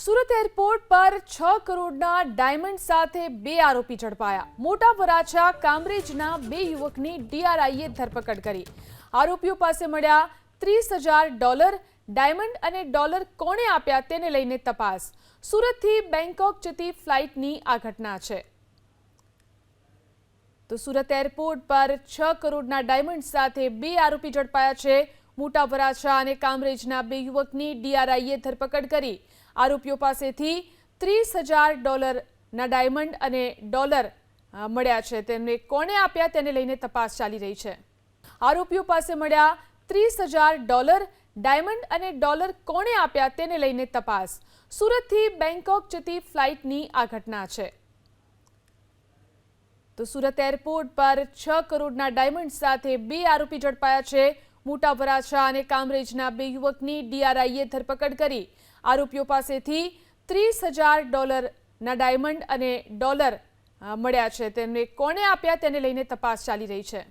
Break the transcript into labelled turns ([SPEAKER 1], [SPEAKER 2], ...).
[SPEAKER 1] Surat airport પર 6 કરોડના diamond સાથે 2 આરોપી ઝડપાયા। મોટા વરાછા કામરેજના 2 યુવકની ડીઆરઆઈએ ધરપકડ કરી। આરોપીઓ પાસે મળ્યા $30,000 ડાયમંડ અને ડોલર કોણે આપ્યા તેને લઈને તપાસ। સુરતથી બેંકોક જતી ફ્લાઇટની આ ઘટના છે। તો સુરત એરપોર્ટ પર 6 કરોડના ડાયમંડ સાથે 2 આરોપી ઝડપાયા છે। મોટા વરાછા અને કામરેજના 2 યુવકની ડીઆરઆઈએ ધરપકડ કરી। આરોપીઓ પાસેથી $30,000 ના ડાયમંડ અને ડોલર મળ્યા છે। તેમને કોણે આપ્યા તેને લઈને તપાસ ચાલી રહી છે। આરોપીઓ પાસે મળ્યા $30,000 ડાયમંડ અને ડોલર કોણે આપ્યા તેને લઈને તપાસ। સુરતથી બેંકોક જતી ફ્લાઇટની આ ઘટના છે। તો સુરત એરપોર્ટ પર 6 કરોડના ડાયમંડ સાથે 2 આરોપી ઝડપાયા છે। મોટા વરાછા અને કામરેજના 2 યુવકની ડીઆરઆઈએ ધરપકડ કરી। આરોપીઓ પાસેથી $30,000 ના ડાયમંડ અને ડોલર મળ્યા છે। તેમને કોણે આપ્યા તેને લઈને તપાસ ચાલી રહી છે।